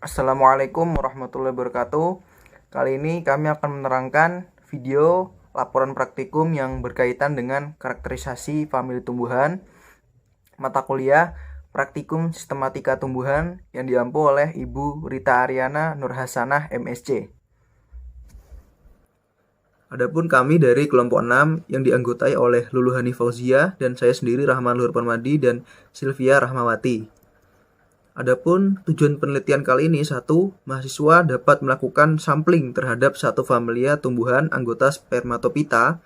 Assalamualaikum warahmatullahi wabarakatuh. Kali ini kami akan menerangkan video laporan praktikum yang berkaitan dengan karakterisasi famili tumbuhan, mata kuliah Praktikum Sistematika Tumbuhan yang diampu oleh Ibu Rita Aryana Nurhasanah MSc. Adapun kami dari kelompok 6 yang dianggotai oleh Luluhani Fauzia dan saya sendiri Rahman Luhur Permadi dan Sylvia Rahmawati. Adapun tujuan penelitian kali ini, satu, mahasiswa dapat melakukan sampling terhadap satu familia tumbuhan anggota Spermatophyta,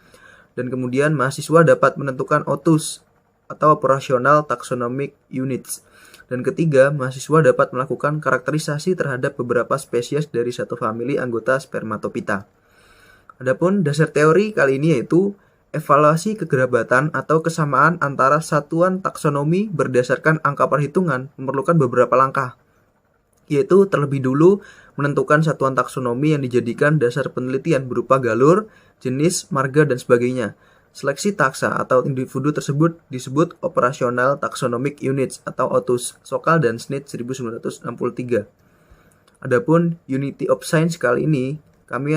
dan kemudian mahasiswa dapat menentukan OTUS atau Operational Taxonomic Units. Dan ketiga, mahasiswa dapat melakukan karakterisasi terhadap beberapa spesies dari satu famili anggota Spermatophyta. Adapun dasar teori kali ini yaitu evaluasi kekerabatan atau kesamaan antara satuan taksonomi berdasarkan angka perhitungan memerlukan beberapa langkah, yaitu terlebih dulu menentukan satuan taksonomi yang dijadikan dasar penelitian berupa galur, jenis, marga, dan sebagainya. Seleksi taksa atau individu tersebut disebut Operational Taxonomic Units atau OTUS, Sokal dan Smith 1963. Adapun Unity of Science kali ini kami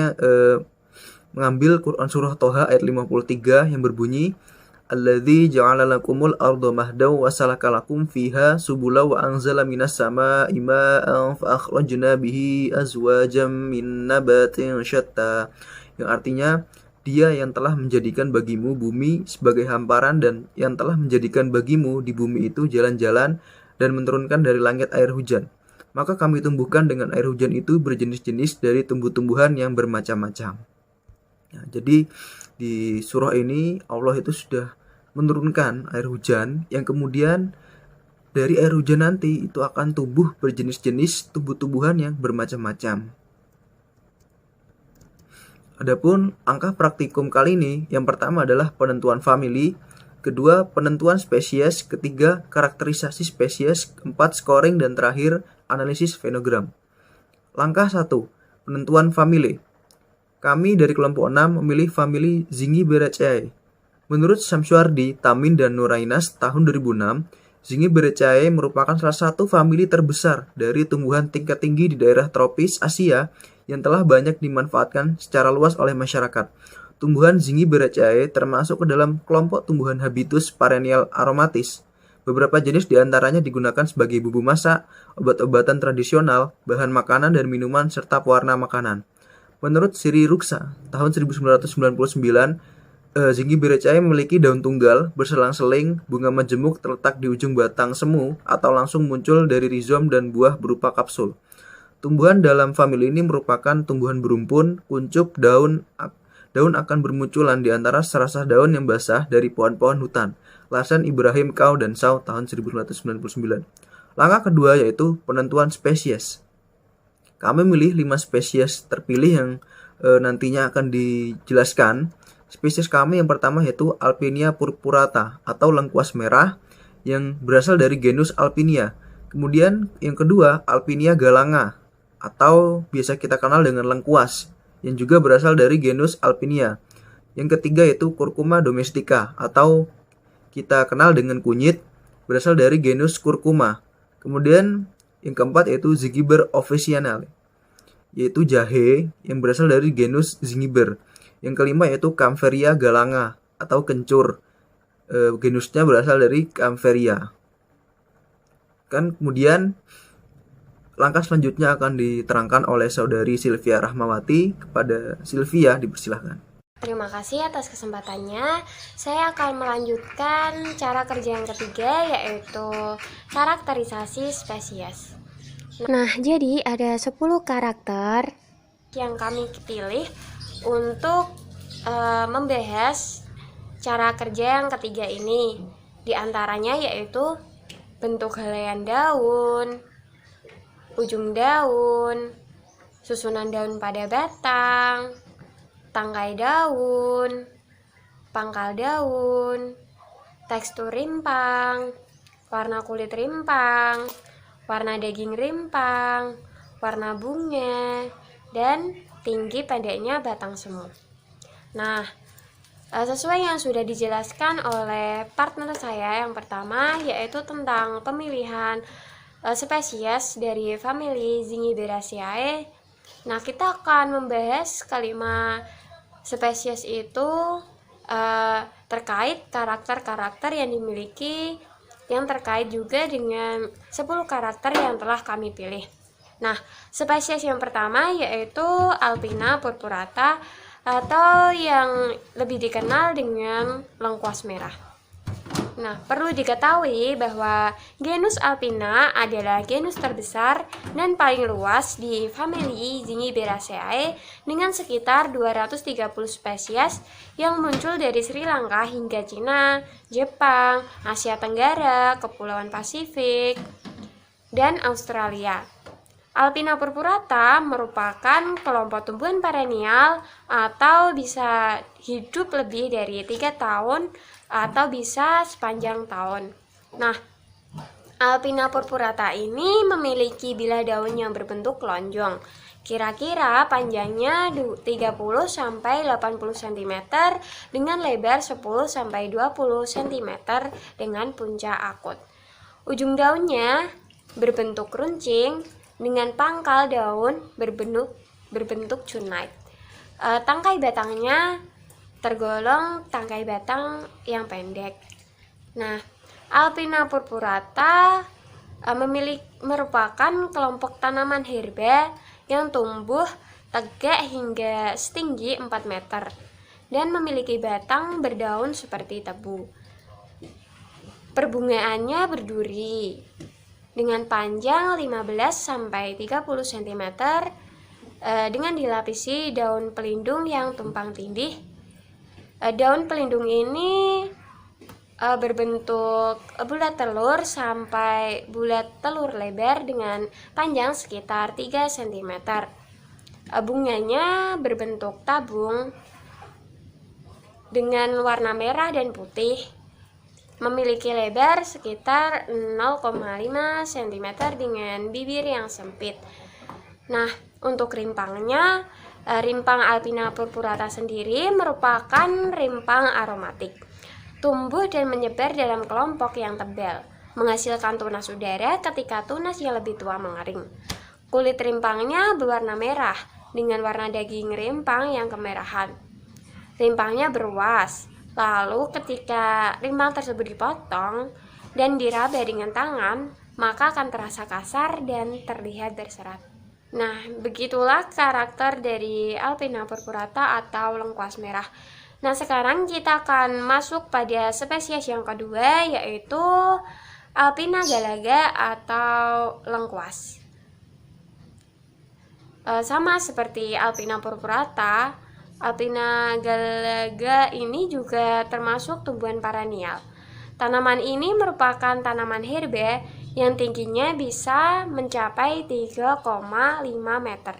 mengambil Quran Surah Toha ayat 53 yang berbunyi Alladzi ja'ala lakumul arda mahdaw wa salaka lakum fiha subula wa anzala minas sama'i ma'an fa akhrajna bihi azwajam min nabatin syatta, yang artinya Dia yang telah menjadikan bagimu bumi sebagai hamparan dan yang telah menjadikan bagimu di bumi itu jalan-jalan dan menurunkan dari langit air hujan. Maka kami tumbuhkan dengan air hujan itu berjenis-jenis dari tumbuh-tumbuhan yang bermacam-macam. Nah, jadi di surah ini Allah itu sudah menurunkan air hujan yang kemudian dari air hujan nanti itu akan tumbuh berjenis-jenis tumbuh-tumbuhan yang bermacam-macam. Adapun angka praktikum kali ini yang pertama adalah penentuan famili, kedua penentuan spesies, ketiga karakterisasi spesies, keempat scoring, dan terakhir analisis fenogram. Langkah 1, penentuan famili. Kami dari kelompok 6 memilih famili Zingiberaceae. Menurut Syamsuardi, Tamin, dan Nurainas tahun 2006, Zingiberaceae merupakan salah satu famili terbesar dari tumbuhan tingkat tinggi di daerah tropis Asia yang telah banyak dimanfaatkan secara luas oleh masyarakat. Tumbuhan Zingiberaceae termasuk ke dalam kelompok tumbuhan habitus perennial aromatis. Beberapa jenis diantaranya digunakan sebagai bumbu masak, obat-obatan tradisional, bahan makanan dan minuman, serta pewarna makanan. Menurut Siri Ruksa, tahun 1999, Zingiberaceae memiliki daun tunggal, berselang-seling, bunga majemuk terletak di ujung batang semu atau langsung muncul dari rizom dan buah berupa kapsul. Tumbuhan dalam famili ini merupakan tumbuhan berumpun, kuncup, daun akan bermunculan di antara serasah daun yang basah dari pohon-pohon hutan. Larsen Ibrahim Kau dan Shaw tahun 1999. Langkah kedua yaitu penentuan spesies. Kami memilih 5 spesies terpilih yang nantinya akan dijelaskan. Spesies kami yang pertama yaitu Alpinia purpurata atau lengkuas merah yang berasal dari genus Alpinia. Kemudian yang kedua Alpinia galanga atau biasa kita kenal dengan lengkuas yang juga berasal dari genus Alpinia. Yang ketiga yaitu Curcuma domestica atau kita kenal dengan kunyit, berasal dari genus Curcuma. Kemudian yang keempat yaitu Zygiber officinale, yaitu jahe yang berasal dari genus Zygiber. Yang kelima yaitu Kaempferia galanga atau kencur. Genusnya berasal dari Kaempferia. Kemudian langkah selanjutnya akan diterangkan oleh saudari Sylvia Rahmawati. Kepada Sylvia dipersilahkan. Terima kasih atas kesempatannya. Saya akan melanjutkan cara kerja yang ketiga, yaitu karakterisasi spesies. Nah, jadi ada 10 karakter yang kami pilih untuk membahas cara kerja yang ketiga ini. Di antaranya yaitu bentuk helaian daun, ujung daun, susunan daun pada batang, tangkai daun, pangkal daun, tekstur rimpang, warna kulit rimpang, warna daging rimpang, warna bunga, dan tinggi pendeknya batang semu. Nah, sesuai yang sudah dijelaskan oleh partner saya yang pertama, yaitu tentang pemilihan spesies dari famili Zingiberaceae. Nah, kita akan membahas kelima spesies itu terkait karakter-karakter yang dimiliki, yang terkait juga dengan 10 karakter yang telah kami pilih. Nah, spesies yang pertama yaitu Alpina purpurata atau yang lebih dikenal dengan lengkuas merah. Nah, perlu diketahui bahwa genus Alpina adalah genus terbesar dan paling luas di famili Zingiberaceae dengan sekitar 230 spesies yang muncul dari Sri Lanka hingga Cina, Jepang, Asia Tenggara, Kepulauan Pasifik, dan Australia. Alpina purpurata merupakan kelompok tumbuhan perennial atau bisa hidup lebih dari 3 tahun atau bisa sepanjang tahun. Nah, Alpina purpurata ini memiliki bilah daun yang berbentuk lonjong. Kira-kira panjangnya 30-80 cm dengan lebar 10-20 cm dengan puncak akut. Ujung daunnya berbentuk runcing dengan pangkal daun berbentuk cunite. Tangkai batangnya tergolong tangkai batang yang pendek. Nah, Alpina purpurata merupakan kelompok tanaman herba yang tumbuh tegak hingga setinggi 4 meter dan memiliki batang berdaun seperti tebu. Perbungaannya berduri dengan panjang 15-30 cm dengan dilapisi daun pelindung yang tumpang tindih. Daun pelindung ini berbentuk bulat telur sampai bulat telur lebar dengan panjang sekitar 3 cm. Bunganya berbentuk tabung dengan warna merah dan putih, memiliki lebar sekitar 0,5 cm dengan bibir yang sempit. Nah, untuk rimpangnya, rimpang Alpina purpurata sendiri merupakan rimpang aromatik. Tumbuh dan menyebar dalam kelompok yang tebal, menghasilkan tunas udara ketika tunas yang lebih tua mengering. Kulit rimpangnya berwarna merah dengan warna daging rimpang yang kemerahan. Rimpangnya beruas. Lalu ketika rimpang tersebut dipotong dan diraba dengan tangan, maka akan terasa kasar dan terlihat berserat. Nah, begitulah karakter dari Alpina purpurata atau lengkuas merah. Nah, sekarang kita akan masuk pada spesies yang kedua, yaitu Alpina galaga atau lengkuas. Sama seperti Alpina purpurata, Alpina galaga ini juga termasuk tumbuhan perennial. Tanaman ini merupakan tanaman herba yang tingginya bisa mencapai 3,5 meter.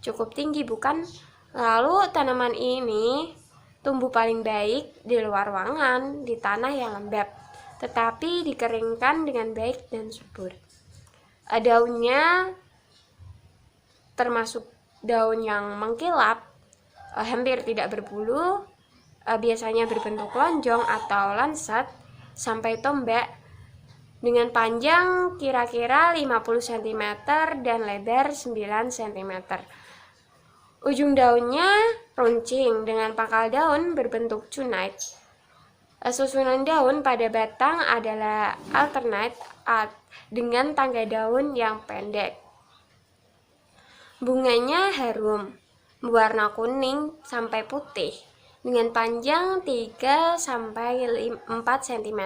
Cukup tinggi bukan? Lalu tanaman ini tumbuh paling baik di luar ruangan, di tanah yang lembab, tetapi dikeringkan dengan baik dan subur. Daunnya termasuk daun yang mengkilap, hampir tidak berbulu, biasanya berbentuk lonjong atau lancet sampai tombak dengan panjang kira-kira 50 cm dan lebar 9 cm. Ujung daunnya runcing dengan pangkal daun berbentuk cunite. Susunan daun pada batang adalah alternate dengan tangkai daun yang pendek. Bunganya harum, berwarna kuning sampai putih dengan panjang 3-4 cm.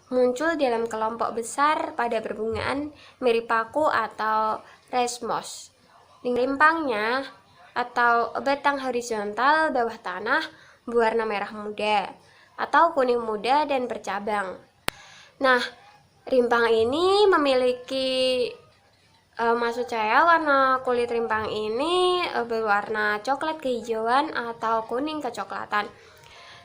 Muncul dalam kelompok besar pada perbungaan mirip paku atau racemose. Rimpangnya atau batang horizontal bawah tanah berwarna merah muda atau kuning muda dan bercabang. Nah, rimpang ini memiliki maksud saya warna kulit rimpang ini berwarna coklat kehijauan atau kuning kecoklatan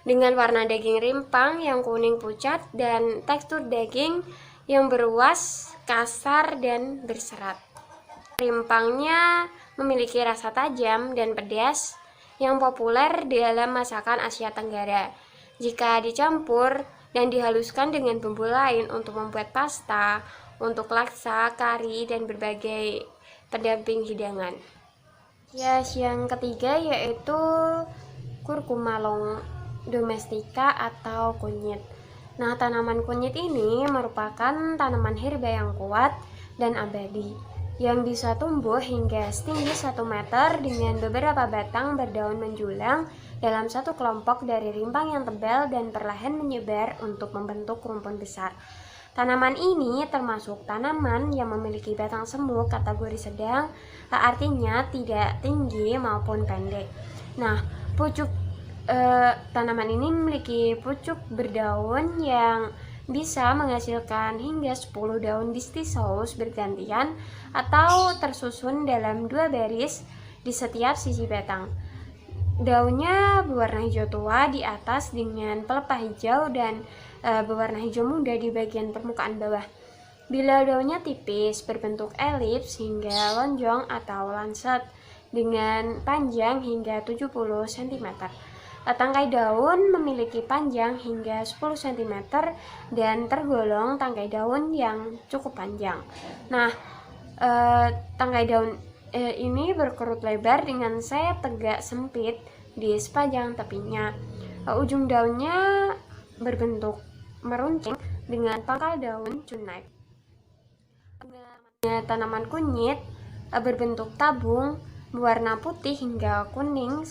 dengan warna daging rimpang yang kuning pucat dan tekstur daging yang beruas, kasar, dan berserat. Rimpangnya memiliki rasa tajam dan pedas yang populer dalam masakan Asia Tenggara. Jika dicampur dan dihaluskan dengan bumbu lain untuk membuat pasta, untuk laksa, kari, dan berbagai pendamping hidangan. Hias yang ketiga yaitu Curcuma domestica atau kunyit. Nah, tanaman kunyit ini merupakan tanaman herba yang kuat dan abadi yang bisa tumbuh hingga setinggi 1 meter dengan beberapa batang berdaun menjulang dalam satu kelompok dari rimpang yang tebal dan perlahan menyebar untuk membentuk rumpun besar. Tanaman ini termasuk tanaman yang memiliki batang semu kategori sedang, artinya tidak tinggi maupun pendek. Nah, pucuk tanaman ini memiliki pucuk berdaun yang bisa menghasilkan hingga 10 daun distichous bergantian atau tersusun dalam 2 baris di setiap sisi batang. Daunnya berwarna hijau tua di atas dengan pelepah hijau dan berwarna hijau muda di bagian permukaan bawah. Bila daunnya tipis, berbentuk elips hingga lonjong atau lancet dengan panjang hingga 70 cm. Tangkai daun memiliki panjang hingga 10 cm dan tergolong tangkai daun yang cukup panjang. Nah, tangkai daun ini berkerut lebar dengan sayap tegak sempit di sepanjang tepinya. Ujung daunnya berbentuk meruncing dengan pangkal daun cunai. Tanaman kunyit berbentuk tabung berwarna putih hingga kuning,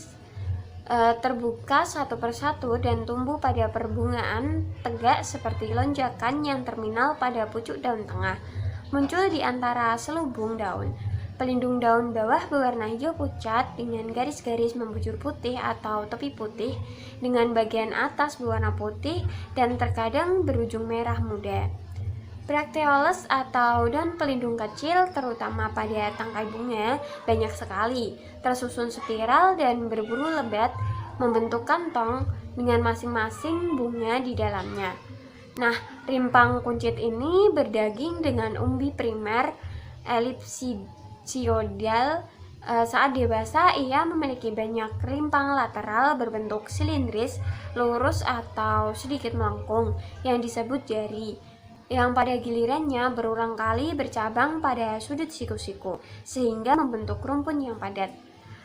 terbuka satu persatu dan tumbuh pada perbungaan tegak seperti lonjakan yang terminal pada pucuk daun tengah, muncul di antara selubung daun. Pelindung daun bawah berwarna hijau pucat dengan garis-garis membujur putih atau tepi putih dengan bagian atas berwarna putih dan terkadang berujung merah muda. Bracteoles atau daun pelindung kecil terutama pada tangkai bunga banyak sekali, tersusun spiral dan berburu lebat membentuk kantong dengan masing-masing bunga di dalamnya. Nah, rimpang kuncit ini berdaging dengan umbi primer ellipsioidal. Saat dewasa ia memiliki banyak rimpang lateral berbentuk silindris, lurus atau sedikit melengkung yang disebut jari, yang pada gilirannya berulang kali bercabang pada sudut siku-siku sehingga membentuk rumpun yang padat.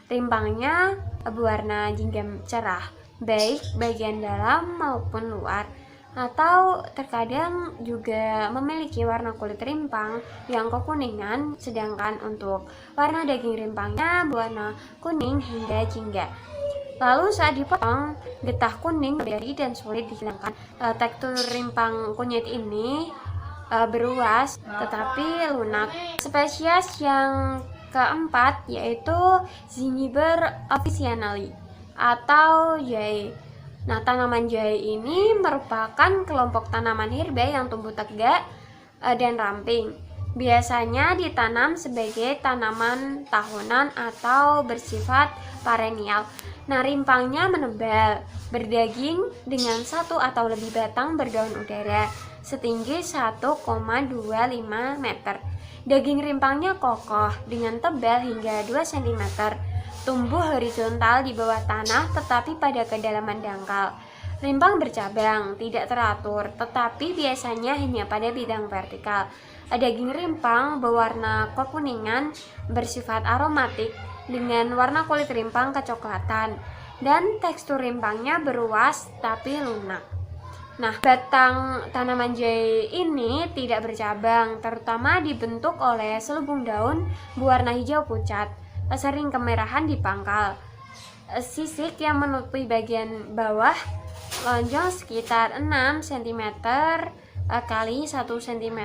Rimpangnya berwarna jingga cerah, baik bagian dalam maupun luar, atau terkadang juga memiliki warna kulit rimpang yang kekuningan, sedangkan untuk warna daging rimpangnya berwarna kuning hingga jingga. Lalu saat dipotong, getah kuning dari dan sulit dihilangkan. Tekstur rimpang kunyit ini beruas tetapi lunak. Spesies yang keempat yaitu Zingiber officinale atau jahe. Nah, tanaman jahe ini merupakan kelompok tanaman herba yang tumbuh tegak dan ramping. Biasanya ditanam sebagai tanaman tahunan atau bersifat perennial. Nah, rimpangnya menebal, berdaging dengan 1 atau lebih batang berdaun udara, setinggi 1,25 meter. Daging rimpangnya kokoh dengan tebal hingga 2 cm. Tumbuh horizontal di bawah tanah tetapi pada kedalaman dangkal. Rimpang bercabang, tidak teratur, tetapi biasanya hanya pada bidang vertikal. Daging rimpang berwarna kekuningan, bersifat aromatik, dengan warna kulit rimpang kecoklatan, dan tekstur rimpangnya beruas tapi lunak. Nah, batang tanaman jahe ini tidak bercabang, terutama dibentuk oleh selubung daun berwarna hijau pucat, sering kemerahan di pangkal. Sisik yang menutupi bagian bawah lonjong sekitar 6 cm kali 1 cm.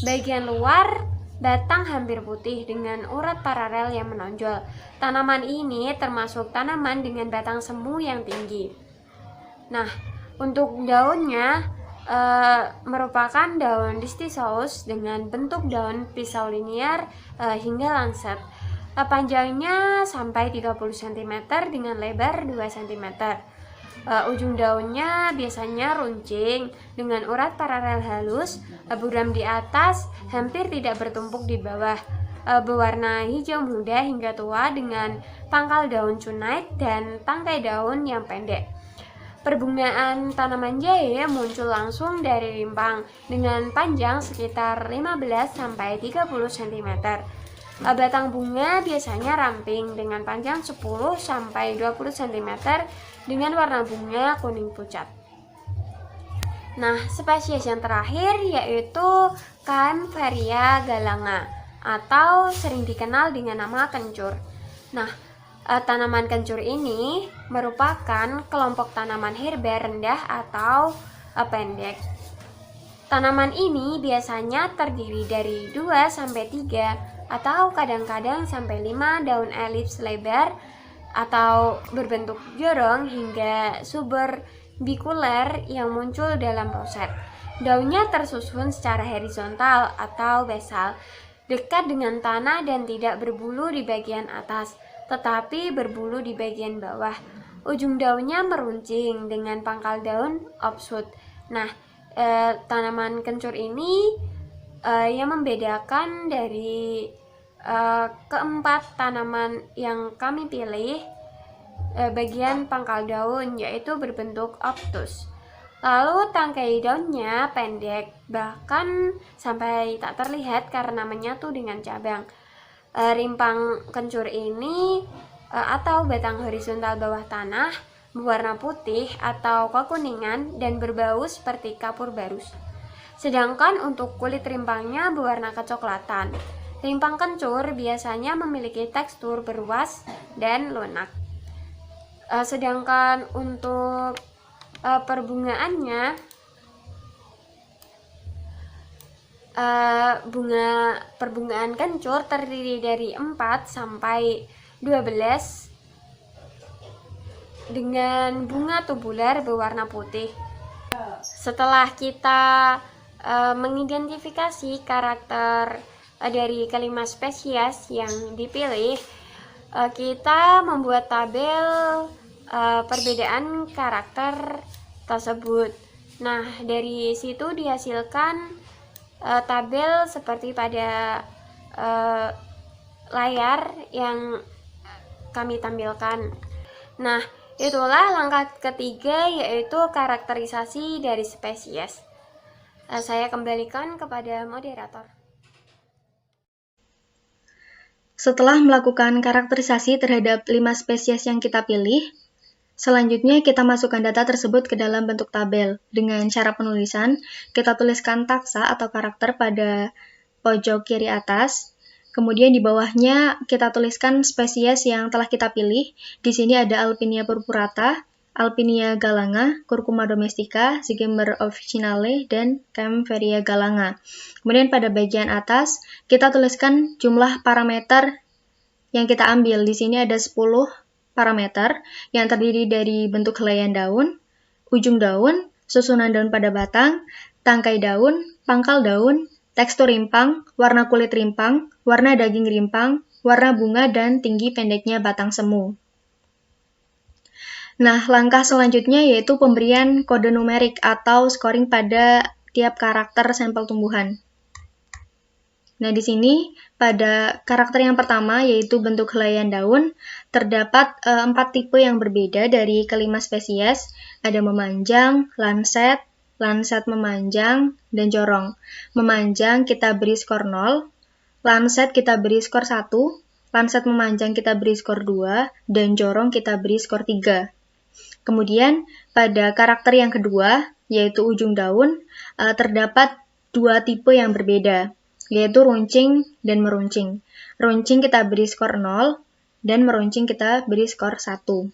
Bagian luar batang hampir putih dengan urat paralel yang menonjol. Tanaman ini termasuk tanaman dengan batang semu yang tinggi. Nah, untuk daunnya merupakan daun distichous dengan bentuk daun pisau linier hingga lancet. Panjangnya sampai 30 cm dengan lebar 2 cm. Ujung daunnya biasanya runcing dengan urat paralel halus, buram di atas, hampir tidak bertumpuk di bawah, berwarna hijau muda hingga tua dengan pangkal daun cunait dan tangkai daun yang pendek. Perbungaan tanaman jahe muncul langsung dari rimpang dengan panjang sekitar 15-30 cm. Batang bunga biasanya ramping dengan panjang 10-20 cm dengan warna bunga kuning pucat. Nah, spesies yang terakhir yaitu Kaempferia galanga atau sering dikenal dengan nama kencur. Nah, tanaman kencur ini merupakan kelompok tanaman herba rendah atau pendek. Tanaman ini biasanya terdiri dari 2-3 atau kadang-kadang sampai 5 daun elips lebar atau berbentuk jorong hingga suberbikuler yang muncul dalam roset. Daunnya tersusun secara horizontal atau basal, dekat dengan tanah dan tidak berbulu di bagian atas, tetapi berbulu di bagian bawah. Ujung daunnya meruncing dengan pangkal daun offshoot. Nah, tanaman kencur ini yang membedakan dari keempat tanaman yang kami pilih, bagian pangkal daun yaitu berbentuk obtus. Lalu tangkai daunnya pendek, bahkan sampai tak terlihat karena menyatu dengan cabang. Rimpang kencur ini atau batang horizontal bawah tanah berwarna putih atau kekuningan dan berbau seperti kapur barus. Sedangkan untuk kulit rimpangnya berwarna kecoklatan. Rimpang kencur biasanya memiliki tekstur beruas dan lunak. Sedangkan untuk perbungaannya, perbungaan kencur terdiri dari 4-12 dengan bunga tubular berwarna putih. Setelah kita mengidentifikasi karakter dari kelima spesies yang dipilih, kita membuat tabel perbedaan karakter tersebut. Nah, dari situ dihasilkan tabel seperti pada layar yang kami tampilkan. Nah, itulah langkah ketiga, yaitu karakterisasi dari spesies. Saya kembalikan kepada moderator. Setelah melakukan karakterisasi terhadap 5 spesies yang kita pilih, selanjutnya kita masukkan data tersebut ke dalam bentuk tabel. Dengan cara penulisan, kita tuliskan taksa atau karakter pada pojok kiri atas. Kemudian di bawahnya kita tuliskan spesies yang telah kita pilih. Di sini ada Alpinia purpurata, Alpinia galanga, Curcuma domestica, Zygember officinale, dan Kaempferia galanga. Kemudian pada bagian atas, kita tuliskan jumlah parameter yang kita ambil. Di sini ada 10 parameter yang terdiri dari bentuk helaian daun, ujung daun, susunan daun pada batang, tangkai daun, pangkal daun, tekstur rimpang, warna kulit rimpang, warna daging rimpang, warna bunga, dan tinggi pendeknya batang semu. Nah, langkah selanjutnya yaitu pemberian kode numerik atau scoring pada tiap karakter sampel tumbuhan. Nah, di sini pada karakter yang pertama yaitu bentuk helaian daun, terdapat 4 tipe yang berbeda dari kelima spesies. Ada memanjang, lanset, lanset memanjang, dan jorong. Memanjang kita beri skor 0, lanset kita beri skor 1, lanset memanjang kita beri skor 2, dan jorong kita beri skor 3. Kemudian pada karakter yang kedua, yaitu ujung daun, terdapat 2 tipe yang berbeda, yaitu runcing dan meruncing. Runcing kita beri skor 0, dan meruncing kita beri skor 1.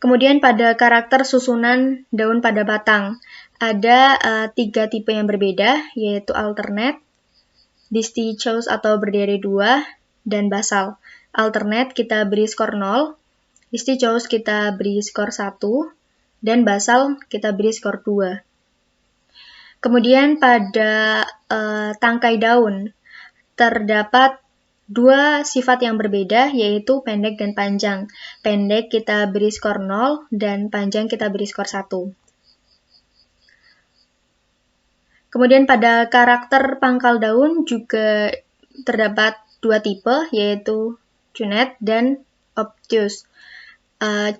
Kemudian pada karakter susunan daun pada batang, ada 3 tipe yang berbeda, yaitu alternate, distichous atau berderet 2, dan basal. Alternate kita beri skor 0, distichous kita beri skor 1, dan basal kita beri skor 2. Kemudian pada tangkai daun, terdapat 2 sifat yang berbeda, yaitu pendek dan panjang. Pendek kita beri skor 0, dan panjang kita beri skor 1. Kemudian pada karakter pangkal daun juga terdapat 2 tipe, yaitu cunette dan obtuse.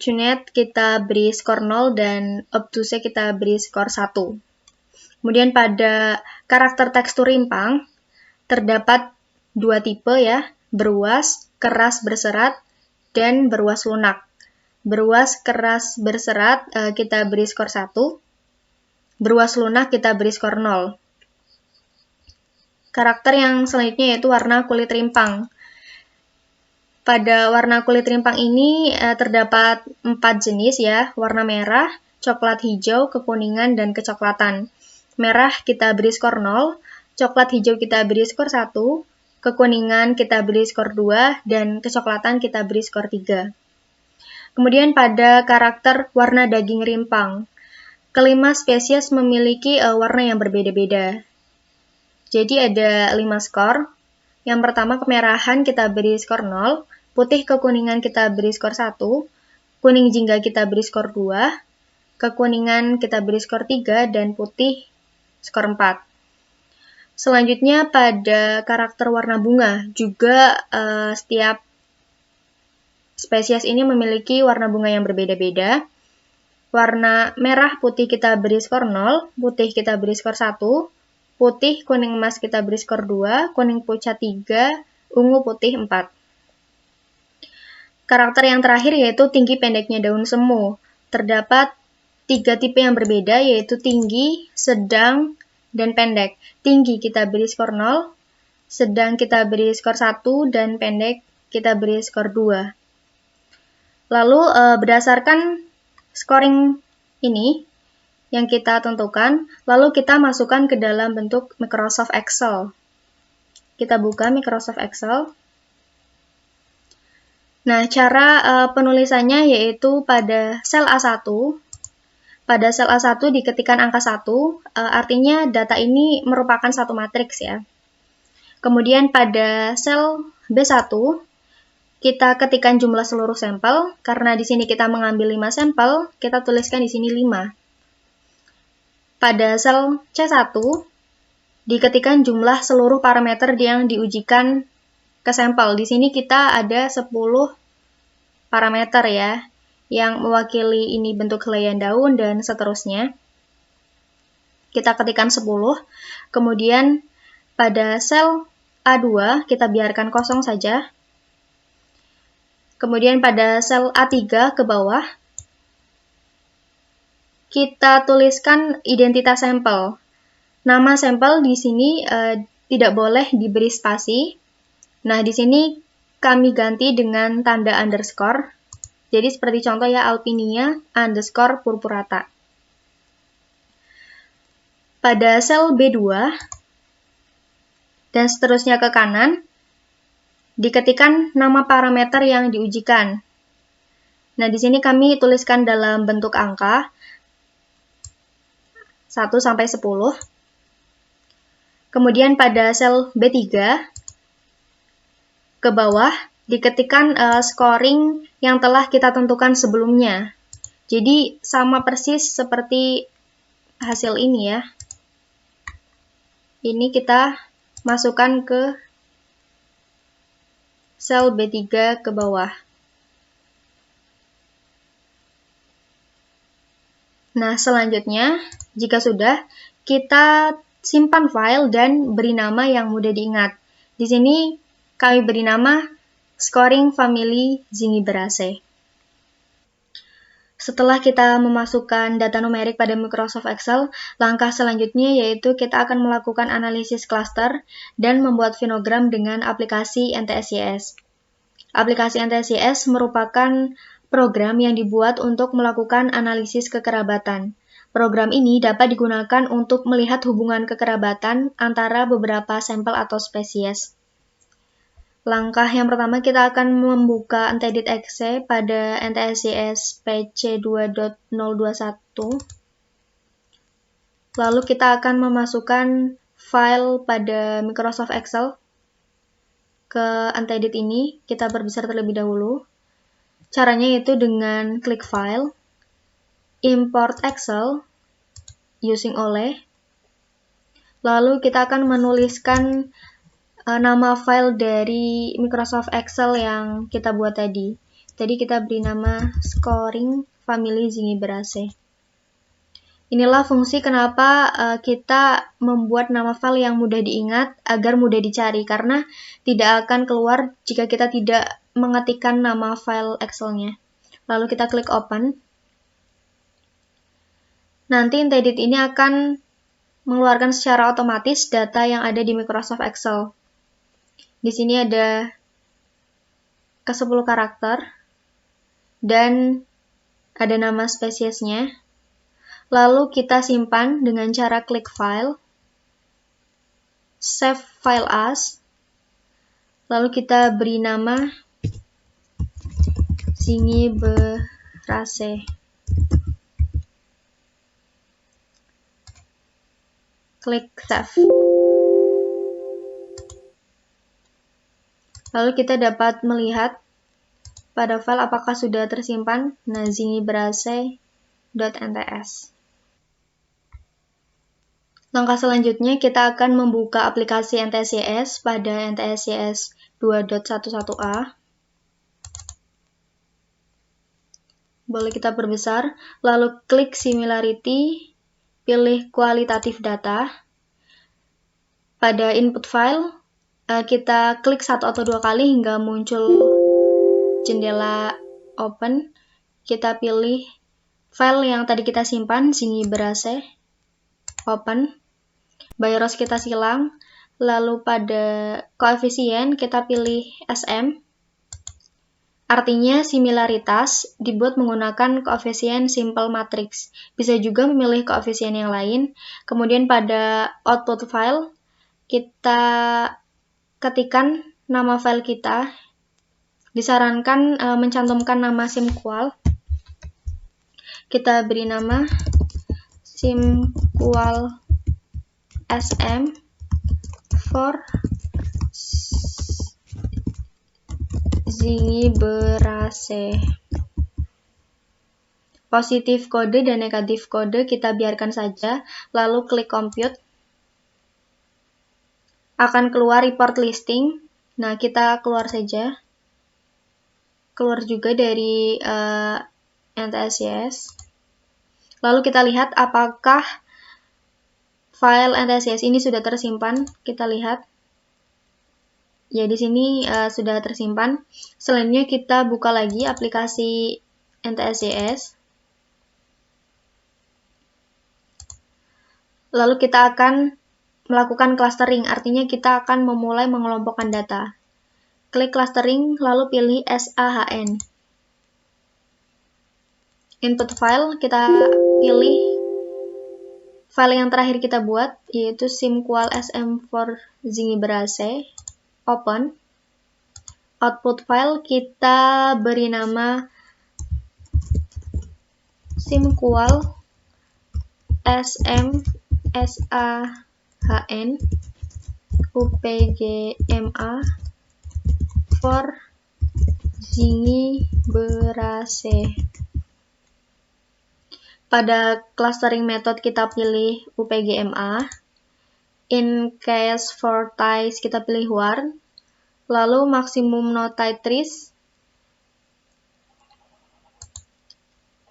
Cunet kita beri skor 0 dan obtuse kita beri skor 1. Kemudian pada karakter tekstur rimpang terdapat 2 tipe ya, beruas, keras berserat, dan beruas lunak. Beruas keras berserat kita beri skor 1, beruas lunak kita beri skor 0. Karakter yang selanjutnya yaitu warna kulit rimpang. Pada warna kulit rimpang ini terdapat 4 jenis ya, warna merah, coklat hijau, kekuningan, dan kecoklatan. Merah kita beri skor 0, coklat hijau kita beri skor 1, kekuningan kita beri skor 2, dan kecoklatan kita beri skor 3. Kemudian pada karakter warna daging rimpang, kelima spesies memiliki warna yang berbeda-beda. Jadi ada 5 skor. Yang pertama kemerahan kita beri skor 0, putih kekuningan kita beri skor 1, kuning jingga kita beri skor 2, kekuningan kita beri skor 3, dan putih skor 4. Selanjutnya pada karakter warna bunga, juga setiap spesies ini memiliki warna bunga yang berbeda-beda. Warna merah putih kita beri skor 0, putih kita beri skor 1, putih kuning emas kita beri skor 2, kuning pucat 3, ungu putih 4. Karakter yang terakhir yaitu tinggi pendeknya daun semu. Terdapat 3 tipe yang berbeda yaitu tinggi, sedang, dan pendek. Tinggi kita beri skor 0, sedang kita beri skor 1, dan pendek kita beri skor 2. Lalu berdasarkan scoring ini yang kita tentukan, lalu kita masukkan ke dalam bentuk Microsoft Excel. Kita buka Microsoft Excel. Nah, cara penulisannya yaitu pada sel A1. Pada sel A1 diketikkan angka 1, artinya data ini merupakan satu matriks ya. Kemudian pada sel B1, kita ketikkan jumlah seluruh sampel. Karena di sini kita mengambil 5 sampel, kita tuliskan di sini 5. Pada sel C1, diketikkan jumlah seluruh parameter yang diujikan ke sampel. Di sini kita ada 10 parameter ya, yang mewakili ini bentuk helaian daun dan seterusnya. Kita ketikkan 10. Kemudian pada sel A2, kita biarkan kosong saja. Kemudian pada sel A3 ke bawah, kita tuliskan identitas sampel. Nama sampel di sini tidak boleh diberi spasi. Nah, di sini kami ganti dengan tanda underscore. Jadi seperti contoh ya, Alpinia underscore purpurata. Pada sel B2 dan seterusnya ke kanan, diketikkan nama parameter yang diujikan. Nah, di sini kami tuliskan dalam bentuk angka 1 sampai 10. Kemudian pada sel B3 ke bawah diketikkan scoring yang telah kita tentukan sebelumnya. Jadi sama persis seperti hasil ini ya. Ini kita masukkan ke sel B3 ke bawah. Nah, selanjutnya, jika sudah, kita simpan file dan beri nama yang mudah diingat. Di sini kami beri nama Scoring Family Zingiberaceae. Setelah kita memasukkan data numerik pada Microsoft Excel, langkah selanjutnya yaitu kita akan melakukan analisis cluster dan membuat finogram dengan aplikasi NTSYS. Aplikasi NTSYS merupakan program yang dibuat untuk melakukan analisis kekerabatan. Program ini dapat digunakan untuk melihat hubungan kekerabatan antara beberapa sampel atau spesies. Langkah yang pertama, kita akan membuka ntedit.exe pada NTSYS pc2.021. Lalu kita akan memasukkan file pada Microsoft Excel ke ntedit ini. Kita perbesar terlebih dahulu. Caranya yaitu dengan klik file, import Excel, using oleh. Lalu kita akan menuliskan nama file dari Microsoft Excel yang kita buat tadi. Tadi kita beri nama scoring family Zingiberraceae. Inilah fungsi kenapa kita membuat nama file yang mudah diingat agar mudah dicari, karena tidak akan keluar jika kita tidak mengetikkan nama file Excel-nya. Lalu kita klik open. Nanti IntEdit ini akan mengeluarkan secara otomatis data yang ada di Microsoft Excel. Di sini ada ke-10 karakter dan ada nama spesiesnya. Lalu kita simpan dengan cara klik file, save file as, lalu kita beri nama Zingiberraceae. Klik save. Lalu kita dapat melihat pada file apakah sudah tersimpan. Nah, zingiberraceae.nts. Langkah selanjutnya kita akan membuka aplikasi NTSCS pada NTSCS 2.11a. Boleh kita perbesar, lalu klik similarity, pilih kualitatif data. Pada input file, kita klik 1 atau 2 kali hingga muncul jendela open. Kita pilih file yang tadi kita simpan, Zingiberraceae, open. By rows kita silang, lalu pada koefisien kita pilih SM. Artinya similaritas dibuat menggunakan koefisien simple matrix. Bisa juga memilih koefisien yang lain. Kemudian pada output file, kita ketikkan nama file kita. Disarankan mencantumkan nama simqual. Kita beri nama simqual SM for Zingiberraceae. Positif kode dan negatif kode kita biarkan saja, lalu klik compute. Akan keluar report listing. Nah, kita keluar saja. Keluar juga dari NTSCS. Lalu kita lihat apakah file NTSCS ini sudah tersimpan. Kita lihat. Ya, di sini sudah tersimpan. Selanjutnya kita buka lagi aplikasi NTSCS. Lalu kita akan melakukan clustering, artinya kita akan memulai mengelompokkan data. Klik clustering, lalu pilih SAHN. Input file, kita pilih file yang terakhir kita buat, yaitu simqual SM for Zingiberraceae. Open. Output file kita beri nama simqual SM SAHN UPGMA for Zingiberraceae. Pada clustering method kita pilih UPGMA. In case for ties kita pilih warn. Lalu maksimum no tie trees.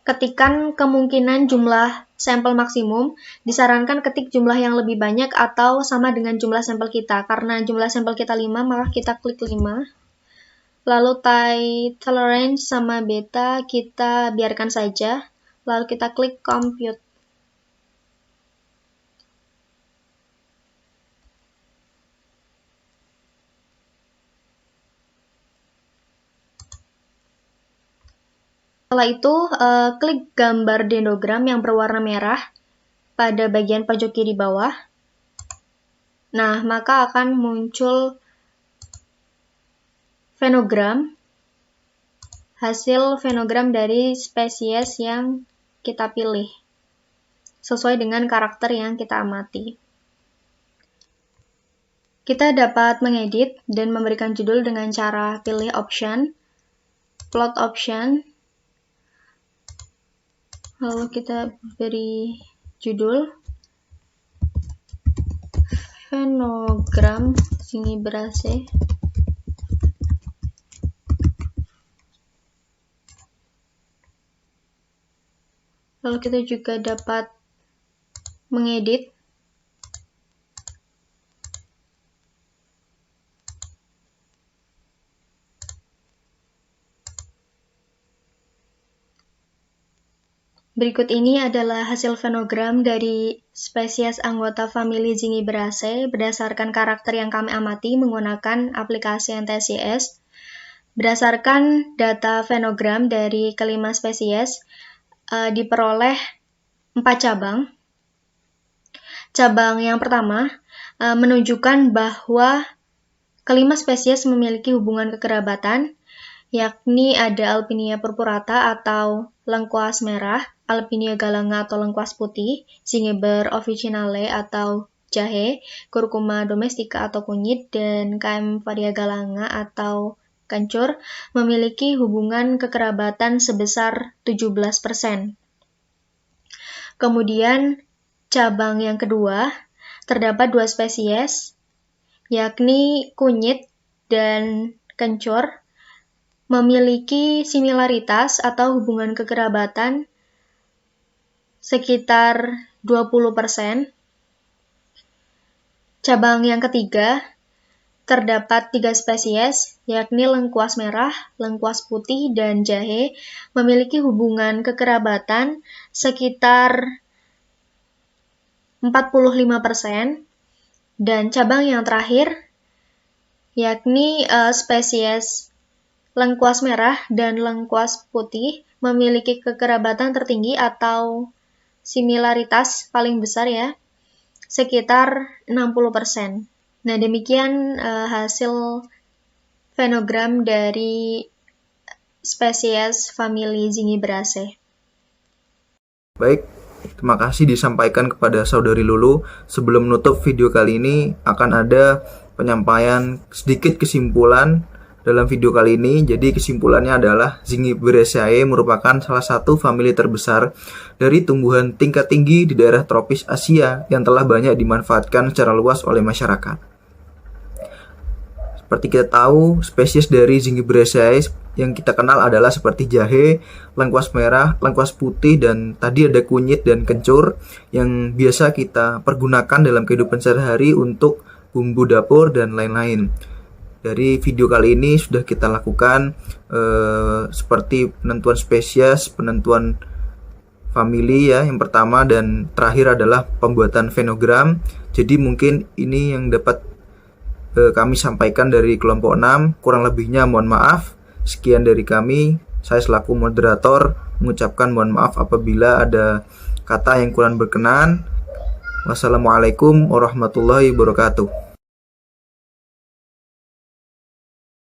Ketikan kemungkinan jumlah sampel maksimum. Disarankan ketik jumlah yang lebih banyak atau sama dengan jumlah sampel kita. Karena jumlah sampel kita 5, maka kita klik 5. Lalu tie tolerance sama beta kita biarkan saja. Lalu kita klik compute. Setelah itu, klik gambar dendrogram yang berwarna merah pada bagian pojok kiri bawah. Nah, maka akan muncul fenogram, hasil fenogram dari spesies yang kita pilih, sesuai dengan karakter yang kita amati. Kita dapat mengedit dan memberikan judul dengan cara pilih option, plot option, lalu kita beri judul fenogram Zingiberraceae. Lalu kita juga dapat mengedit. Berikut ini adalah hasil fenogram dari spesies anggota famili Zingiberaceae berdasarkan karakter yang kami amati menggunakan aplikasi NTSCS. Berdasarkan data fenogram dari kelima spesies, diperoleh 4 cabang. Cabang yang pertama menunjukkan bahwa kelima spesies memiliki hubungan kekerabatan, yakni ada Alpinia purpurata atau lengkuas merah, Alpinia galanga atau lengkuas putih, Zingiber officinale atau jahe, Curcuma domestica atau kunyit, dan KM variegalanga atau kencur memiliki hubungan kekerabatan sebesar 17%. Kemudian cabang yang kedua, terdapat 2 spesies, yakni kunyit dan kencur, memiliki similaritas atau hubungan kekerabatan sekitar 20%. Cabang yang ketiga, terdapat 3 spesies, yakni lengkuas merah, lengkuas putih, dan jahe, memiliki hubungan kekerabatan sekitar 45%. Dan cabang yang terakhir, yakni spesies lengkuas merah dan lengkuas putih, memiliki kekerabatan tertinggi atau similaritas paling besar ya, sekitar 60%. Nah, demikian hasil fenogram dari spesies famili Zingiberaceae. Baik, terima kasih disampaikan kepada Saudari Lulu. Sebelum menutup video kali ini, akan ada penyampaian sedikit kesimpulan dalam video kali ini. Jadi kesimpulannya adalah Zingiberaceae merupakan salah satu famili terbesar dari tumbuhan tingkat tinggi di daerah tropis Asia yang telah banyak dimanfaatkan secara luas oleh masyarakat. Seperti kita tahu, spesies dari Zingiberaceae yang kita kenal adalah seperti jahe, lengkuas merah, lengkuas putih, dan tadi ada kunyit dan kencur yang biasa kita pergunakan dalam kehidupan sehari-hari untuk bumbu dapur dan lain-lain. Dari video kali ini sudah kita lakukan seperti penentuan spesies, penentuan famili ya, yang pertama, dan terakhir adalah pembuatan fenogram. Jadi mungkin ini yang dapat kami sampaikan dari kelompok 6, kurang lebihnya mohon maaf. Sekian dari kami, saya selaku moderator mengucapkan mohon maaf apabila ada kata yang kurang berkenan. Wassalamualaikum warahmatullahi wabarakatuh.